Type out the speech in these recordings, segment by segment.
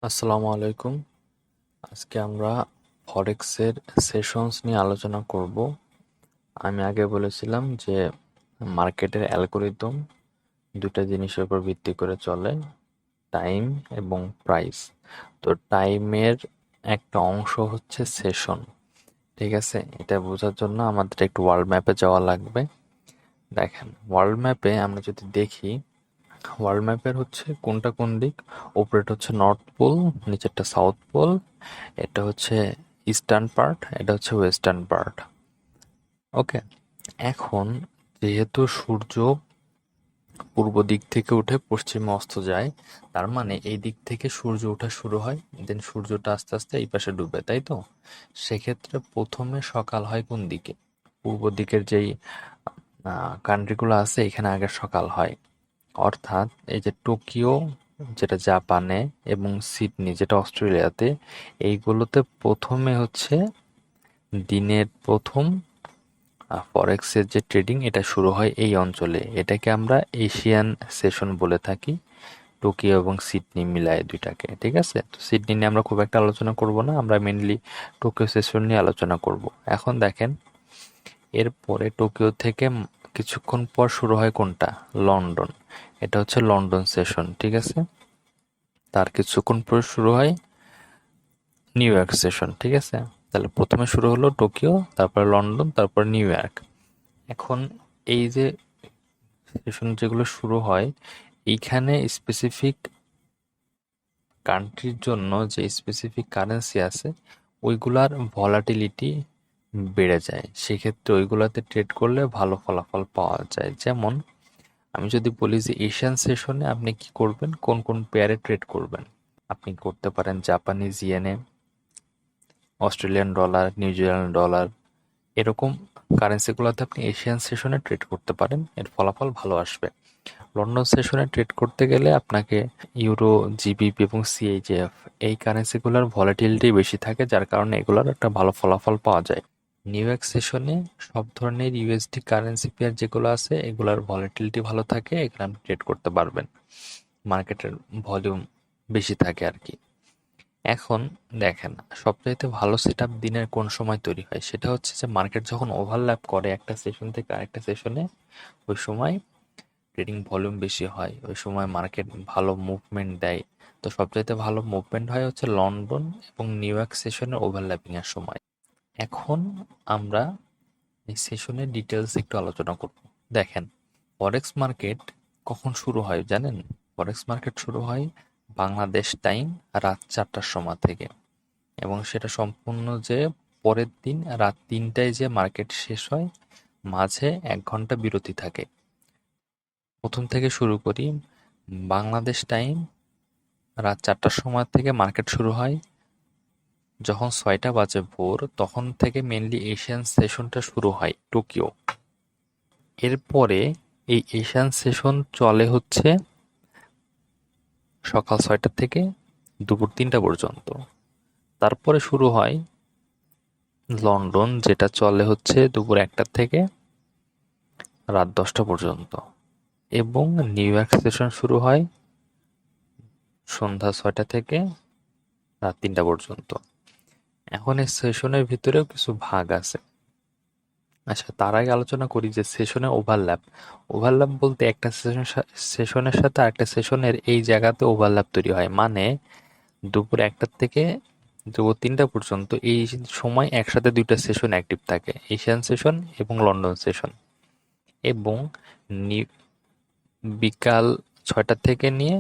আসসালামু আলাইকুম। আজকে আমরা ফরেক্সের সেশনস নিয়ে আলোচনা করব। আমি আগে বলেছিলাম যে মার্কেটের অ্যালগরিদম দুটা জিনিসের উপর ভিত্তি করে চলে, টাইম এবং প্রাইস। তো টাইমের একটা অংশ হচ্ছে সেশন, ঠিক আছে? এটা বোঝার জন্য আমাদের একটু ওয়ার্ল্ড ম্যাপে যাওয়া লাগবে। দেখেন, ওয়ার্ল্ড ম্যাপে আমরা যদি দেখি, ওয়ার্ল্ড ম্যাপের হচ্ছে কোনটা কোন দিক, উপরেটা হচ্ছে নর্থ পোল, নিচেরটা সাউথ পোল, এটা হচ্ছে ইস্টার্ন পার্ট, এটা হচ্ছে ওয়েস্টার্ন পার্ট। ওকে, এখন যেহেতু সূর্য পূর্ব দিক থেকে উঠে পশ্চিমে অস্ত যায়, তার মানে এই দিক থেকে সূর্য ওঠা শুরু হয়, দেন সূর্যটা আস্তে আস্তে এই পাশে ডুবে, তাই তো? সেক্ষেত্রে প্রথমে সকাল হয় কোন দিকে? পূর্ব দিকের যেই কান্ট্রিগুলো আছে এখানে আগে সকাল হয়। অর্থাৎ এই যে টোকিও, যেটা জাপানে, এবং সিডনি, যেটা অস্ট্রেলিয়াতে, এইগুলোতে প্রথমে হচ্ছে দিনের প্রথম ফরেক্সের যে ট্রেডিং এটা শুরু হয় এই অঞ্চলে। এটাকে আমরা এশিয়ান সেশন বলে থাকি, টোকিও এবং সিডনি মিলায় দুইটাকে, ঠিক আছে? তো সিডনি নিয়ে আমরা খুব একটা আলোচনা করব না, আমরা মেনলি টোকিও সেশন নিয়ে আলোচনা করব। এখন দেখেন, এরপরে টোকিও থেকে কিছুক্ষণ পর শুরু হয় কোনটা? লন্ডন। এটা হচ্ছে লন্ডন সেশন, ঠিক আছে? তার কিছুক্ষণ পর শুরু হয় নিউ ইয়র্ক সেশন, ঠিক আছে? তাহলে প্রথমে শুরু হলো টোকিও, তারপর লন্ডন, তারপর নিউ ইয়র্ক। এখন এই যে সেশন যেগুলো শুরু হয়, এইখানে স্পেসিফিক কান্ট্রির জন্য যে স্পেসিফিক কারেন্সি আছে ওইগুলার ভলাটিলিটি বেড়ে যায়, সেক্ষেত্রে ওইগুলাতে ট্রেড করলে ভালো ফলাফল পাওয়া যায়। যেমন আমি যদি বলি যে এশিয়ান সেশনে আপনি কি করবেন, কোন কোন পেয়ারে ট্রেড করবেন, আপনি করতে পারেন জাপানিজ ইয়েনে, অস্ট্রেলিয়ান ডলার, নিউজিল্যান্ড ডলার, এরকম কারেন্সিগুলোতে আপনি এশিয়ান সেশনে ট্রেড করতে পারেন, এর ফলাফল ভালো আসবে। লন্ডন সেশনে ট্রেড করতে গেলে আপনাকে ইউরো, জিবিপি এবং সিএইচএফ, এই কারেন্সিগুলোর ভলাটিলিটি বেশি থাকে, যার কারণে এগুলোর একটা ভালো ফলাফল পাওয়া যায়। নিউ ইয়র্ক সেশনে সব ধরনের ইউএসডি কারেন্সি পেয়ার যেগুলো আছে এগুলোর ভলাটিলিটি ভালো থাকে, এখানে আপনি ট্রেড করতে পারবেন, মার্কেটের ভলিউম বেশি থাকে আর কি। এখন দেখেন, সবচাইতে ভালো সেটআপ দিনের কোন সময় তৈরি হয়, সেটা হচ্ছে যে মার্কেট যখন ওভারল্যাপ করে একটা সেশন থেকে আরেকটা সেশনে, ওই সময় ট্রেডিং ভলিউম বেশি হয়, ওই সময় মার্কেট ভালো মুভমেন্ট দেয়। তো সবচাইতে ভালো মুভমেন্ট হয় হচ্ছে লন্ডন এবং নিউ ইয়র্ক সেশনের ওভারল্যাপিং এর সময়। এখন আমরা এই সেশনের ডিটেলস একটু আলোচনা করব। দেখেন, ফরেক্স মার্কেট কখন শুরু হয় জানেন? ফরেক্স মার্কেট শুরু হয় বাংলাদেশ টাইম রাত 4টার সময় থেকে, এবং সেটা সম্পূর্ণ যে পরের দিন রাত 3টায় যে মার্কেট শেষ হয়, মাঝে 1 ঘন্টা বিরতি থাকে। প্রথম থেকে শুরু করি, বাংলাদেশ টাইম রাত 4টার সময় থেকে মার্কেট শুরু হয়। যখন 6টা বাজে ভোর, তখন থেকে মেনলি এশিয়ান সেশনটা শুরু হয় টোকিও। এরপরে এই এশিয়ান সেশন চলে হচ্ছে সকাল 6টা থেকে দুপুর 3টা পর্যন্ত। তারপরে শুরু হয় লন্ডন, যেটা চলে হচ্ছে দুপুর 1টা থেকে রাত 10টা পর্যন্ত, এবং নিউ ইয়র্ক সেশন শুরু হয় সন্ধ্যা 6টা থেকে রাত 3টা পর্যন্ত। এখন এই সেশনের ভিতরেও কিছু ভাগ আছে। আচ্ছা, তার আগে আলোচনা করি যে সেশনে ওভারল্যাপ। ওভারল্যাপ বলতে একটা সেশনের সাথে আরেকটা সেশনের এই জায়গাতে ওভারল্যাপ তৈরি হয়, মানে দুপুর 1টা থেকে দুপুর 3টা পর্যন্ত এই সময় একসাথে দুইটা সেশন অ্যাক্টিভ থাকে, এশিয়ান সেশন এবং লন্ডন সেশন। এবং বিকাল 6টা থেকে নিয়ে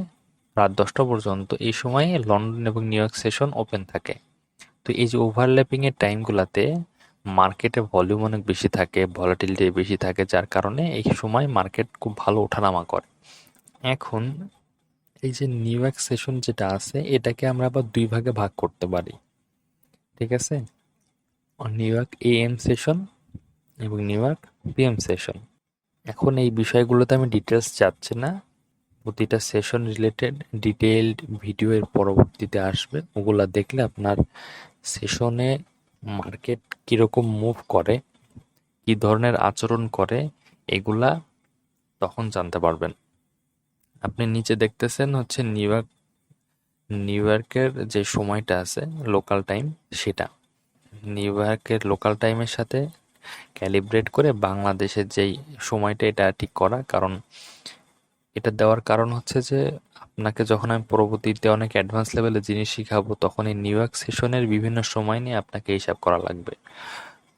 রাত 10টা পর্যন্ত এই সময়ে লন্ডন এবং নিউ ইয়র্ক সেশন ওপেন থাকে। তো এই যে ওভারল্যাপিং এর টাইমগুলোতে মার্কেটে ভলিউম অনেক বেশি থাকে, ভলাটিলিটি বেশি থাকে, যার কারণে এই সময় মার্কেট খুব ভালো ওঠানামা করে। এখন এই যে নিউ ইয়র্ক সেশন যেটা আছে এটাকে আমরা আবার দুই ভাগে ভাগ করতে পারি, ঠিক আছে? নিউ ইয়র্ক এএম সেশন এবং নিউ ইয়র্ক পিএম সেশন। এখন এই বিষয়গুলোতে আমি ডিটেলস যাচ্ছি না, প্রতিটা সেশন রিলেটেড ডিটেইলড ভিডিও এর পরবর্তীতে আসবে, ওগুলা দেখলে আপনার সেশনে মার্কেট কিরকম মুভ করে, কি ধরনের আচরণ করে, এগুলা তখন জানতে পারবেন। আপনি নিচে দেখতেছেন হচ্ছে নিউ ইয়র্ক নিউ ইয়র্কের যে সময়টা আছে লোকাল টাইম, সেটা নিউ ইয়র্কের লোকাল টাইমের সাথে ক্যালিব্রেট করে বাংলাদেশের যেই সময়টা এটা ঠিক করা। কারণ এটা দেওয়ার কারণ হচ্ছে যে আপনাকে যখন আমি পরবর্তীতে অনেক অ্যাডভান্স লেভেলের জিনিস শিখাবো, তখন এই নিউ ইয়র্ক সেশনের বিভিন্ন সময় নিয়ে আপনাকে হিসাব করা লাগবে।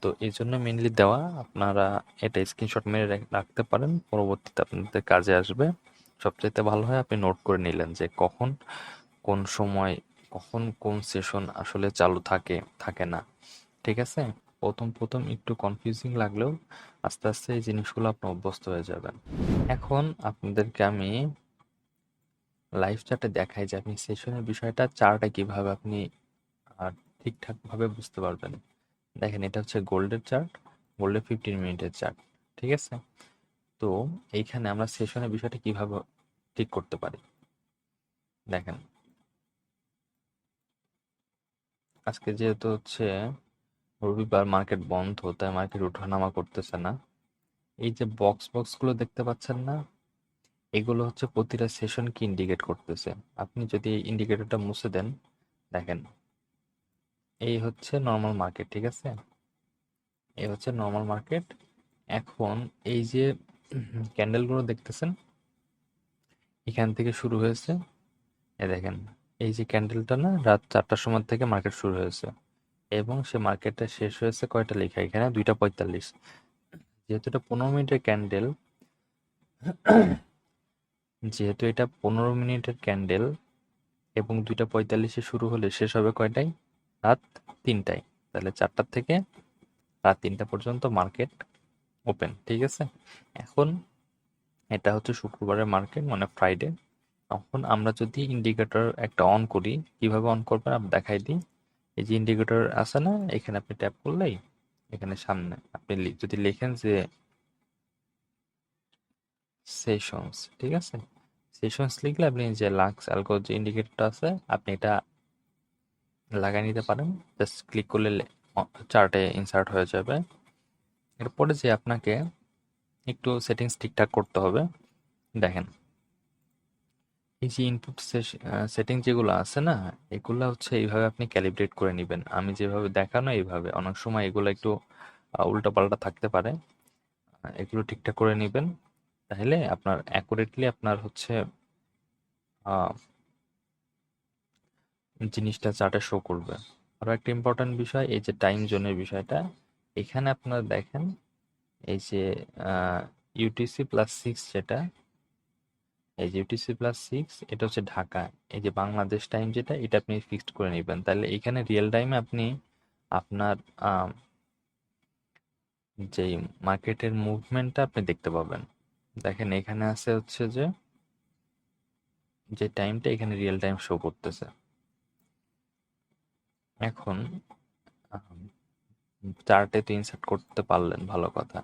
তো এই জন্য মেনলি দেওয়া, আপনারা এটা স্ক্রিনশট মেরে রাখতে পারেন, পরবর্তীতে আপনাদের কাজে আসবে। সবচাইতে ভালো হয় আপনি নোট করে নিলেন যে কখন কোন সময় কখন কোন সেশন আসলে চালু থাকে থাকে না। ঠিক আছে? প্রথম প্রথম একটু কনফিউজিং লাগলেও আস্তে আস্তে এই জিনিসগুলো আপনি অভ্যস্ত হয়ে যাবেন। এখন আপনাদেরকে আমি লাইভ চার্টে দেখাই যে আপনি সেশনের বিষয়টা চার্টে কিভাবে আপনি ঠিকঠাক ভাবে বুঝতে পারবেন। দেখেন, এটা হচ্ছে গোল্ডের চার্ট, গোল্ডের 15 মিনিটের চার্ট। ঠিক আছে? তো এইখানে আমরা সেশনের বিষয়টা কিভাবে ঠিক করতে পারি দেখেন। আজকে যেহেতু হচ্ছে রবিবার, মার্কেট বন্ধ, তাই মার্কেট ওঠানামা করতেছে না। এই যে বক্স বক্স গুলো দেখতে পাচ্ছেন না, এগুলো হচ্ছে প্রতিটা সেশন কি ইন্ডিকেট করতেছে। আপনি যদি এই ইন্ডিকেটরটা মুছে দেন, দেখেন এই হচ্ছে নর্মাল মার্কেট। ঠিক আছে? এই হচ্ছে নর্মাল মার্কেট। এখন এই যে ক্যান্ডেলগুলো দেখতেছেন, এখান থেকে শুরু হয়েছে। দেখেন, এই যে ক্যান্ডেলটা না, রাত 4টার সময় থেকে মার্কেট শুরু হয়েছে এবং সে মার্কেটটা শেষ হয়েছে কয়টা লেখা এখানে, 2টা 45। যেহেতু এটা 15 মিনিটের ক্যান্ডেল, যেহেতু এটা 15 মিনিটের ক্যান্ডেল এবং 2টা 45-এ শুরু হলে শেষ হবে কয়টায়, রাত 3টায়। তাহলে 4টা থেকে রাত 3টা পর্যন্ত মার্কেট ওপেন। ঠিক আছে? এখন এটা হচ্ছে শুক্রবারের মার্কেট, মানে ফ্রাইডে। এখন আমরা যদি ইন্ডিকেটর একটা অন করি, কিভাবে অন করবেন আমি দেখাই দিই। এই যে ইন্ডিকেটর আছে না, এখানে আপনি ট্যাপ করলেই এখানে সামনে আপনি যদি লেখেন যে সেশনস, ঠিক আছে, সেশনস লিখলে আপনি যে লাক্স অ্যালকো যে ইন্ডিকেটরটা আছে আপনি এটা লাগাই নিতে পারেন। জাস্ট ক্লিক করলে চার্টে ইনসার্ট হয়ে যাবে। এরপরে যে আপনাকে একটু সেটিংস ঠিকঠাক করতে হবে। দেখেন, এই যে ইনপুট সেটিং যেগুলো আছে না, এগুলো হচ্ছে এইভাবে আপনি ক্যালিব্রেট করে নেবেন। আমি যেভাবে দেখানো এইভাবে, অনেক সময় এগুলো একটু উল্টাপাল্টা থাকতে পারে। এগুলো ঠিকঠাক করে নেবেন, তাহলে আপনার অ্যাকুরেটলি আপনার হচ্ছে আহ, জিনিসটা চার্টে শো করবে। আরো একটা ইম্পর্টেন্ট বিষয়, এই যে টাইম জোনের বিষয়টা, এখানে আপনারা দেখেন এই যে UTC+6, যেটা এই যে UTC+6, এটা হচ্ছে ঢাকা। এই যে বাংলাদেশ টাইম যেটা, এটা আপনি ফিক্সড করে নেবেন, তাহলে এখানে রিয়েল টাইমে আপনি আপনার যেই মার্কেটের মুভমেন্টটা আপনি দেখতে পাবেন। দেখেন এখানে আছে হচ্ছে যে টাইমটা এখানে রিয়েল টাইম শো করতেছে। এখন চার্টে তো ইনসার্ট করতে পারলেন, ভালো কথা।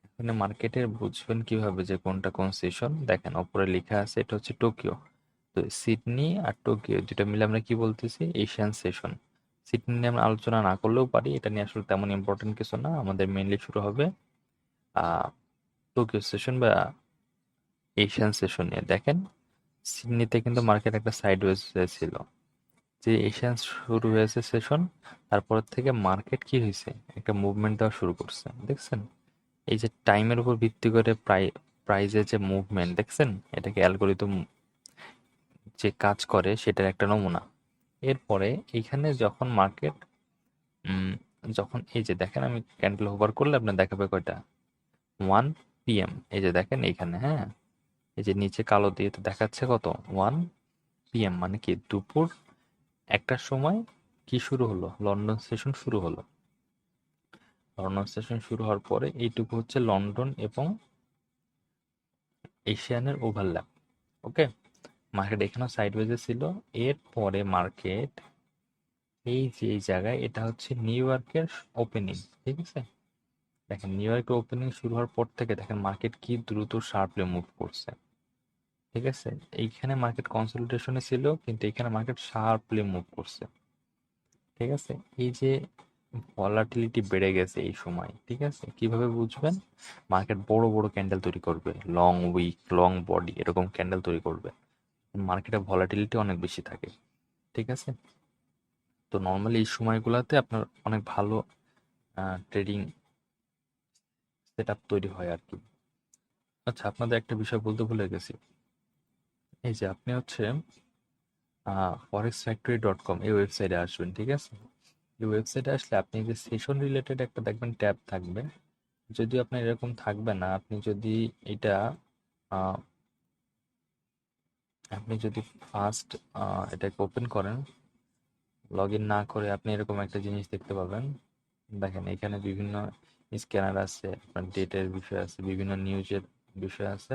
এখানে মার্কেটের বুঝবেন কিভাবে যে কোনটা কোন সেশন। দেখেন ওপরে লেখা আছে এটা হচ্ছে টোকিও। তো সিডনি আর টোকিও দুটো মিলে আমরা কি বলতেছি, এশিয়ান সেশন। সিডনি নিয়ে আমরা আলোচনা না করলেও পারি, এটা নিয়ে আসলে তেমন ইম্পর্টেন্ট কিছু না। আমাদের মেইনলি শুরু হবে আহ টোকিও সেশন বা এশিয়ান সেশন নিয়ে। দেখেন সিডনিতে কিন্তু মার্কেট একটা সাইড ওয়েজ ছিল, যে এশিয়ান শুরু হয়েছে সেশন, তারপর থেকে মার্কেট কি হয়েছে, একটা মুভমেন্ট দেওয়া শুরু করছে। দেখছেন এই যে টাইমের উপর ভিত্তি করে প্রাইজের যে মুভমেন্ট দেখছেন, এটাকে অ্যালগরিদম যে কাজ করে সেটার একটা নমুনা। এরপরে এইখানে যখন মার্কেট যখন এই যে দেখেন, আমি ক্যান্ডেল হোভার করলে আপনার দেখাবে কয়টা, 1 PM। এই যে দেখেন এইখানে, হ্যাঁ, এই যে নিচে কালো দিয়ে তো দেখাচ্ছে কত, 1 PM, মানে কি দুপুর 1টার সময় কি শুরু হলো, লন্ডন সেশন শুরু হলো। লন্ডন সেশন শুরু হওয়ার পরে এইটুকু হচ্ছে লন্ডন এবং এশিয়ানের ওভারল্যাপ। ওকে, মার্কেট এখানেও সাইডওয়েজে ছিল। এরপরে মার্কেট এই যে এই জায়গায়, এটা হচ্ছে নিউ ইয়র্কের ওপেনিং। ঠিক আছে? দেখেন নিউ ইয়র্কের ওপেনিং শুরু হওয়ার পর থেকে দেখেন মার্কেট কি দ্রুত শার্পলি মুভ করছে। ঠিক আছে? এইখানে মার্কেট কনসলিডেশনে ছিল, কিন্তু এখানে মার্কেট শার্পলি মুভ করছে। ঠিক আছে? এই যে ভলাটিলিটি বেড়ে গেছে এই সময়। ঠিক আছে? কিভাবে বুঝবেন? মার্কেট বড় বড় ক্যান্ডেল তৈরি করবে, লং উইক, লং বডি, এরকম ক্যান্ডেল তৈরি করবে। মার্কেটে ভলাটিলিটি অনেক বেশি থাকে। ঠিক আছে? তো নর্মালি এই সময়গুলোতে আপনার অনেক ভালো ট্রেডিং সেট আপ তৈরি হয় আর কি। আচ্ছা, আপনাদের একটা বিষয় বলতে ভুলে গেছি। এই যে আপনি হচ্ছে forex factory.com এই ওয়েবসাইটে আসবেন, ঠিক আছে? এই ওয়েবসাইটে আসলে আপনি যে সেশন রিলেটেড একটা দেখবেন ট্যাব থাকবে। যদি আপনার এরকম থাকবে না, আপনি যদি এটা আহ, আপনি যদি ফার্স্ট এটাকে ওপেন করেন, লগ ইন না করে আপনি এরকম একটা জিনিস দেখতে পাবেন। দেখেন এখানে বিভিন্ন স্ক্যানার আছে, আপনার ডেটের বিষয় আছে, বিভিন্ন নিউজের বিষয় আছে,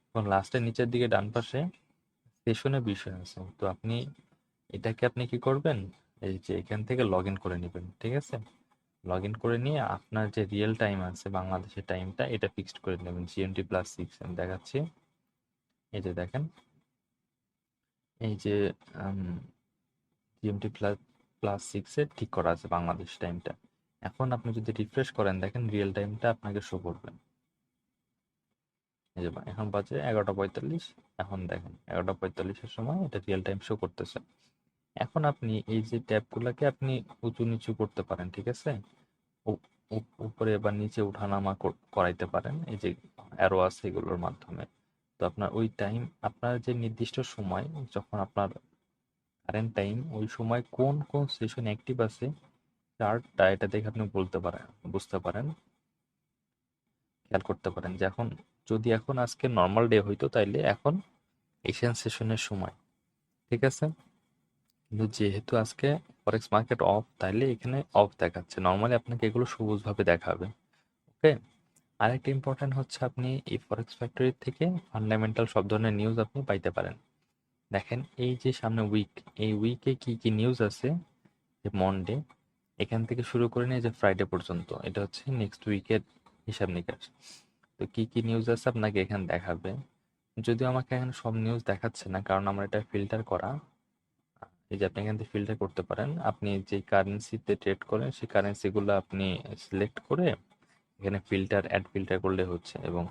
এবং লাস্টের নিচের দিকে ডান পাশে সেশনের বিষয় আছে। তো আপনি এটাকে আপনি কি করবেন, এই যে এখান থেকে লগ ইন করে নেবেন, ঠিক আছে? লগ ইন করে নিয়ে আপনার যে রিয়েল টাইম আছে বাংলাদেশের টাইমটা এটা ফিক্সড করে নেবেন, GMT+6 আমি দেখাচ্ছি। এই যে দেখেন, এই যে GMT+6 ঠিক করা আছে বাংলাদেশ টাইমটা। এখন আপনি যদি রিফ্রেশ করেন, দেখেন রিয়েল টাইমটা আপনাকে শো করবে। এই যে এখন বাজে 11:45। এখন দেখেন 11:45-এর সময় এটা রিয়েল টাইম শো করতেছে। এখন আপনি এই যে ট্যাবগুলোকে আপনি উঁচু নিচু করতে পারেন, ঠিক আছে? উপরে বা নিচে উঠানামা করাইতে পারেন, এই যে অ্যারো আছে এগুলোর মাধ্যমে। তো আপনার ওই টাইম, আপনার যে নির্দিষ্ট সময় যখন আপনার কারেন্ট টাইম, ওই সময় কোন কোন সেশন অ্যাক্টিভ আছে চার্টটা এটা দেখে আপনি বলতে পারেন, বুঝতে পারেন, খেয়াল করতে পারেন যে এখন যদি এখন আজকে নর্মাল ডে হইতো তাইলে এখন এশিয়ান সেশনের সময়, ঠিক আছে? কিন্তু যেহেতু আজকে ফরেক্স মার্কেট অফ, তাইলে এখানে অফ দেখাচ্ছে। নর্মালি আপনাকে এগুলো সবুজ ভাবে দেখাবে। ওকে। আরেকটা ইম্পর্টেন্ট হচ্ছে আপনি এই ফরেক্স ফ্যাক্টরি থেকে ফান্ডামেন্টাল সব ধরনের নিউজ আপনি পাইতে পারেন। দেখেন এই যে সামনে উইক, এই উইকে কি কি নিউজ আছে, যে মনডে এখান থেকে শুরু করে নিয়ে যে ফ্রাইডে পর্যন্ত, এটা হচ্ছে নেক্সট উইকের হিসাব নিকাশ। তো কি কি নিউজ আছে আপনাকে এখানে দেখাবে। যদিও আমাকে এখানে সব নিউজ দেখাচ্ছে না, কারণ আমার এটা ফিল্টার করা। এই যে আপনি এখান থেকে ফিল্টার করতে পারেন, আপনি যে কারেন্সিতে ট্রেড করেন সেই কারেন্সিগুলো আপনি সিলেক্ট করে এখানে অ্যাড ফিল্টার করলে হচ্ছে। এবং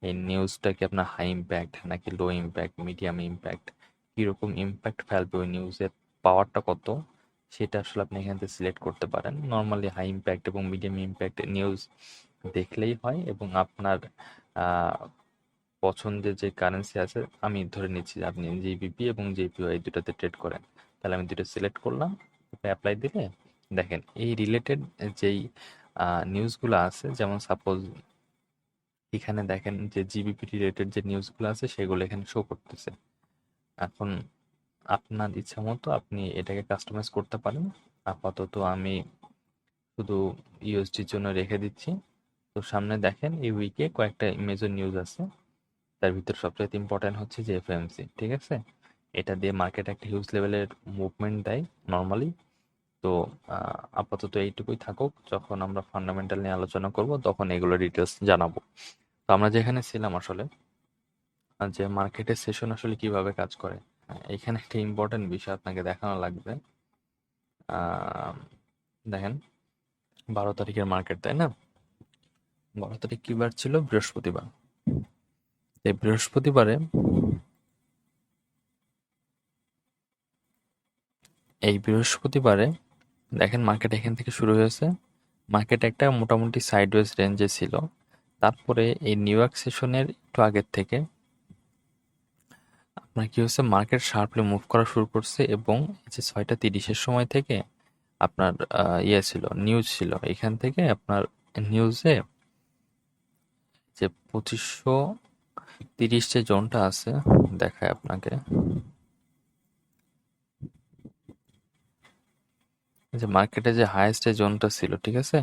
এই নিউজটা কি আপনার হাই ইম্প্যাক্ট নাকি লো ইম্প্যাক্ট, মিডিয়াম ইম্প্যাক্ট, কীরকম ইম্প্যাক্ট ফেলবে ওই নিউজের, পাওয়ারটা কত, সেটা আসলে আপনি এখান থেকে সিলেক্ট করতে পারেন। নর্মালি হাই ইম্প্যাক্ট এবং মিডিয়াম ইম্প্যাক্ট নিউজ দেখলেই হয়। এবং আপনার আহ, পছন্দের যে কারেন্সি আছে, আমি ধরে নিচ্ছি যে আপনি জিবিপি এবং জেপিওয়াই দুটাতে ট্রেড করেন, তাহলে আমি দুটো সিলেক্ট করলাম, অ্যাপ্লাই দিলে দেখেন এই রিলেটেড যেই নিউজগুলো আছে, যেমন সাপোজ এখানে দেখেন যে জিবিপি রিলেটেড যে নিউজগুলো আছে সেগুলো এখানে শো করতেছে। এখন আপনার ইচ্ছা মতো আপনি এটাকে কাস্টমাইজ করতে পারেন। আপাতত আমি শুধু ইউএসডির জন্য রেখে দিচ্ছি। তো সামনে দেখেন এই উইকে কয়েকটা মেজর নিউজ আছে, তার ভিতরে সবচেয়ে ইম্পর্টেন্ট হচ্ছে যে এফএমসি, ঠিক আছে? এটা দিয়ে মার্কেট একটা হিউজ লেভেলের মুভমেন্ট দেয় নর্মালি। তো আপাতত এইটুকুই থাকুক, যখন আমরা ফান্ডামেন্টাল নিয়ে আলোচনা করব তখন এগুলো ডিটেলস জানাবো। তো আমরা যেখানে ছিলাম আসলে, যে মার্কেটের সেশন আসলে কিভাবে কাজ করে, এখানে একটা ইম্পর্টেন্ট বিষয় আপনাকে দেখানো লাগবে। দেখেন 12 তারিখের মার্কেট, তাই না? 12 তারিখ কি বার ছিল? বৃহস্পতিবার। এই বৃহস্পতিবারে দেখেন মার্কেট এখান থেকে শুরু হয়েছে। মার্কেট একটা মোটামুটি সাইডওয়েজ রেঞ্জে ছিল। তারপরে এই নিউ ইয়র্ক সেশনের একটু আগের থেকে আপনার কি হচ্ছে, মার্কেট শার্পলি মুভ করা শুরু করছে। এবং এই যে 6:30-এর সময় থেকে আপনার ছিল, নিউজ ছিল, এখান থেকে আপনার নিউজে যে 2530 যে জোনটা আছে দেখায় আপনাকে, যে মার্কেটে যে হাইয়েস্ট যে জোনটা ছিল, ঠিক আছে?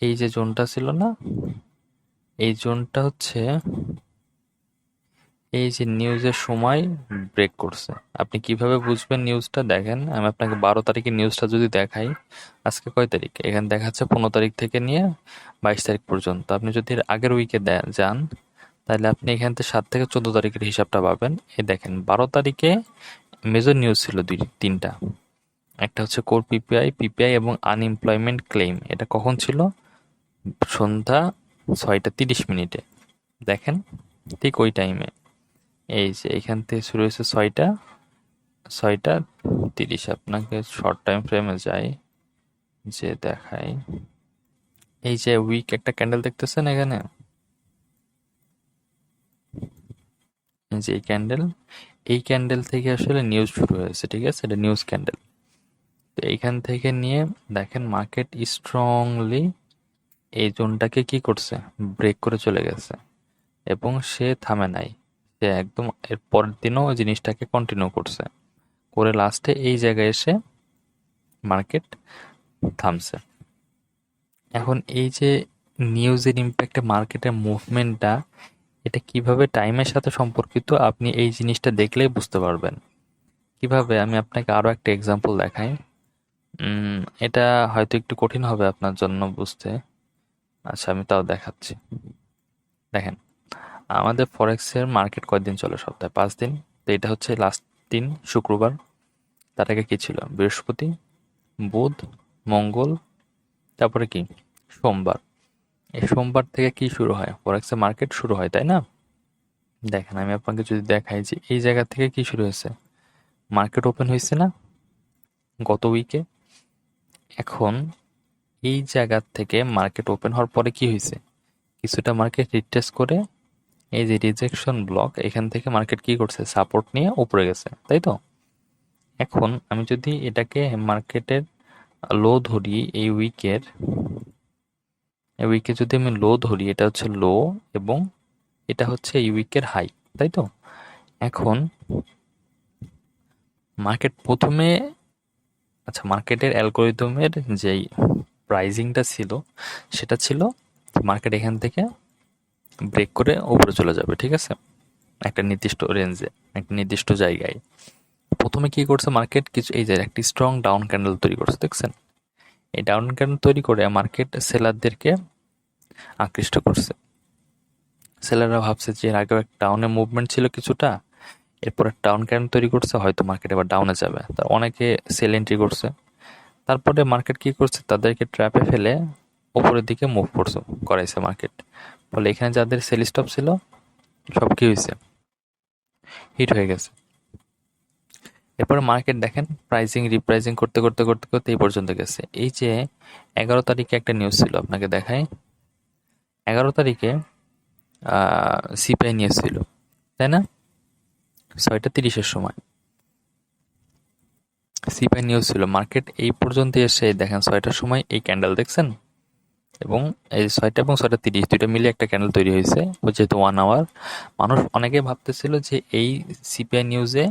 এই যে জোনটা ছিল না, এই জোনটা হচ্ছে এই যে নিউজের সময় ব্রেক করছে। আপনি কিভাবে বুঝবেন নিউজটা? দেখেন আমি আপনাকে 12 তারিখের নিউজটা যদি দেখাই, আজকে কয় তারিখ, এখানে দেখাচ্ছে 15 তারিখ থেকে নিয়ে 22 তারিখ পর্যন্ত। আপনি যদি এর আগের উইকে যান, তাহলে আপনি এখান থেকে 7 থেকে 14 তারিখের হিসাবটা পাবেন। এই দেখেন 12 তারিখে মেজর নিউজ ছিল তিনটা। একটা হচ্ছে কোর পিপিআই এবং আনএমপ্লয়মেন্ট ক্লেইম। এটা কখন ছিল? সন্ধ্যা 6:30 মিনিটে। দেখেন ঠিক ওই টাইমে। এই যে এখান থেকে শুরু হয়েছে 6টা 30। আপনাকে শর্ট টাইম ফ্রেমে যাই, যে দেখাই। এই যে উইক একটা ক্যান্ডেল দেখতেছেন এখানে, এই যে এই ক্যান্ডেল থেকে আসলে নিউজ শুরু হয়েছে, ঠিক আছে, এটা নিউজ ক্যান্ডেল। তো এইখান থেকে নিয়ে দেখেন মার্কেট স্ট্রংলি এই জোনটাকে কি করছে, ব্রেক করে চলে গেছে, এবং সে থামে নাই, সে একদম এর পরের দিনও ওই জিনিসটাকে কন্টিনিউ করছে, করে লাস্টে এই জায়গায় এসে মার্কেট থামছে। এখন এই যে নিউজের ইম্প্যাক্টে মার্কেটের মুভমেন্টটা, এটা কিভাবে টাইমের সাথে সম্পর্কিত আপনি এই জিনিসটা দেখলেই বুঝতে পারবেন। কিভাবে, আমি আপনাকে আরো একটা এক্সাম্পল দেখাই। এটা হয়তো একটু কঠিন হবে আপনার জন্য বুঝতে। আচ্ছা, আমি তাও দেখাচ্ছি। দেখেন, আমাদের ফরেক্সের মার্কেট কয়দিন চলে? সপ্তাহে 5 দিন। তো এটা হচ্ছে লাস্ট দিন, শুক্রবার। তার আগে কি ছিল? বৃহস্পতি, বুধ, মঙ্গল, তারপরে কি সোমবার। এই সোমবার থেকে কি শুরু হয়? ফরেক্সের মার্কেট শুরু হয়, তাই না? দেখেন, আমি আপনাকে যদি দেখাই যে এই জায়গা থেকে কি শুরু হয়েছে, মার্কেট ওপেন হয়েছে না গত উইকে। এখন এই জায়গা থেকে মার্কেট ওপেন হওয়ার পরে কি হয়েছে, কিছুটা মার্কেট রিট্রেস করে এই যে রিজেকশন ব্লক, এখান থেকে মার্কেট কি করছে, সাপোর্ট নিয়ে উপরে গেছে, তাই তো? এখন আমি যদি এটাকে মার্কেটের লো ধরি, এই উইকে যদি আমি লো ধরি, এটা হচ্ছে লো এবং এটা হচ্ছে এই উইকের হাই, তাই তো? এখন মার্কেট প্রথমে, আচ্ছা, মার্কেটের অ্যালগোরিদমের যেই প্রাইজিংটা ছিল, সেটা ছিল মার্কেট এখান থেকে ব্রেক করে উপরে চলে যাবে, ঠিক আছে, একটা নির্দিষ্ট রেঞ্জে, একটা নির্দিষ্ট জায়গায়। প্রথমে কি করছে মার্কেট, কিছু এই যে একটি স্ট্রং ডাউন ক্যান্ডেল তৈরি করছে, দেখছেন? এই ডাউন ক্যান্ডেল তৈরি করে মার্কেট সেলারদেরকে আকৃষ্ট করছে। সেলাররা ভাবছে যে এর আগেও একটা ডাউনে মুভমেন্ট ছিল কিছুটা, এরপরে ডাউন ক্যান্ডেল তৈরি করছে, হয়তো মার্কেট এবার ডাউনে যাবে, তা অনেকে সেল এন্ট্রি করছে। তারপরে মার্কেট কি করছে, তাদেরকে ট্র্যাপে ফেলে উপরের দিকে মুভ করাইছে মার্কেট। ফলে এখানে যাদের সেল স্টপ ছিল, সব কি হয়েছে, হিট হয়ে গেছে। এরপরে মার্কেট দেখেন প্রাইসিং রিপ্রাইসিং করতে করতে করতে করতে এই পর্যন্ত গেছে। এই যে 11 তারিখে একটা নিউজ ছিল, আপনাকে দেখাই। 11 তারিখে সিপিআই নিউজ ছিল, তাই না? 6টা 30-এর সময় সিপিআই নিউজ ছিল। মার্কেট এই পর্যন্ত এসে দেখেন 6টার সময় এই ক্যান্ডেল দেখছেন, এবং এই 6টা এবং 6টা 30 দুইটা মিলে একটা ক্যান্ডেল তৈরি হয়েছে, যেহেতু 1 আওয়ার। মানুষ অনেকে ভাবতেছিল যে এই সিপিআই নিউজে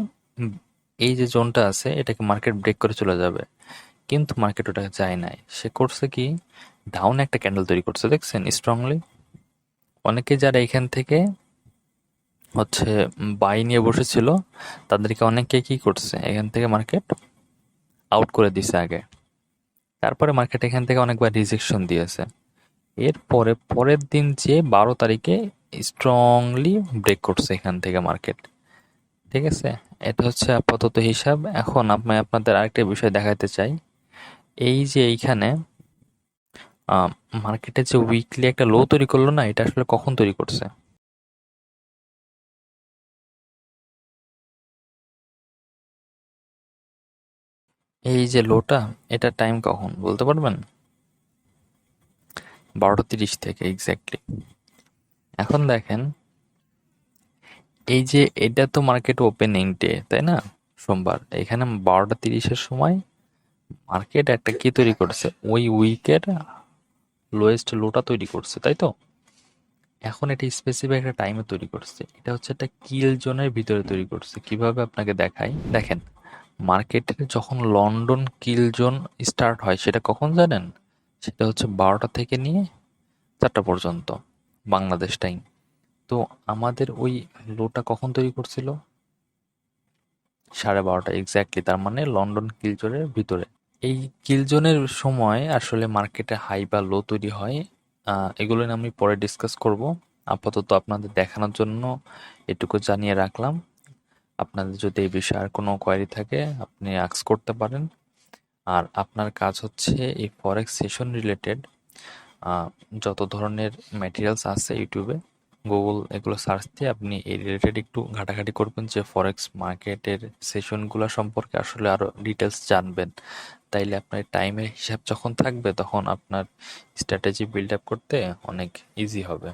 এই যে জোনটা আছে, এটাকে মার্কেট ব্রেক করে চলে যাবে, কিন্তু মার্কেট ওটা যায় নাই। সে করছে কি, ডাউন একটা ক্যান্ডেল তৈরি করছে, দেখছেন, স্ট্রংলি। অনেকে যারা এখান থেকে হচ্ছে বাই নিয়ে বসেছিল, তাদেরকে অনেকে কি করছে, এখান থেকে মার্কেট আউট করে দিছে আগে। তারপরে মার্কেট এখান থেকে অনেকবার রিজেকশন দিয়েছে। এরপরে পরের দিন যে 12 তারিখে স্ট্রংলি ব্রেক করছে এখান থেকে মার্কেট, ঠিক আছে? এটা হচ্ছে আপাতত হিসাব। এখন আমি আপনাদের আরেকটা বিষয় দেখাতে চাই। এই যে এইখানে মার্কেটে যে উইকলি একটা লো তৈরি করলো না, এটা আসলে কখন তৈরি করছে? এই যে লোটা, এটা টাইম কখন বলতে পারবেন? 12টা 30 থেকে এক্স্যাক্টলি। এখন দেখেন, এই যে এটা তো মার্কেট ওপেনিং ডে, তাই না, সোমবার। এখানে 12টা 30-এর সময় মার্কেট একটা কি তৈরি করছে, ওই উইকের লোয়েস্ট লোটা তৈরি করছে, তাই তো? এখন এটা স্পেসিফিক একটা টাইমে তৈরি করছে, এটা হচ্ছে একটা কিল জোনের ভিতরে তৈরি করছে। কিভাবে আপনাকে দেখাই, দেখেন, মার্কেটের যখন লন্ডন কিল জোন স্টার্ট হয়, সেটা কখন জানেন? সেটা হচ্ছে 12টা থেকে নিয়ে 4টা পর্যন্ত বাংলাদেশ টাইম। তো আমাদের ওই লোটা কখন তৈরি করছিল? 12:30 এক্স্যাক্টলি, তার মানে লন্ডন কিল জোনের ভিতরে। এই কিল জোনের সময় আসলে মার্কেটে হাই বা লো তৈরি হয়, এগুলো নিয়ে আমি পরে ডিসকাস করব। আপাতত আপনাদের দেখানোর জন্য এটুকু জানিয়ে রাখলাম। আপনাদের যদি এই বিষয়ে আর কোনো কোয়ারি থাকে, আপনি আস্ক করতে পারেন। আর আপনার কাজ হচ্ছে এই ফরেক্স সেশন রিলেটেড যত ধরনের ম্যাটেরিয়ালস আছে ইউটিউবে, গুগল এগুলো সার্চ দিয়ে আপনি এই রিলেটেড একটু ঘাটাঘাটি করবেন যে ফরেক্স মার্কেটের সেশনগুলো সম্পর্কে আসলে আরো ডিটেলস জানবেন। তাইলে আপনার টাইমের হিসাব যখন থাকবে তখন আপনার স্ট্র্যাটেজি বিল্ড আপ করতে অনেক ইজি হবে।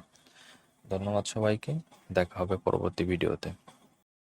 ধন্যবাদ সবাইকে, দেখা হবে পরবর্তী ভিডিওতে।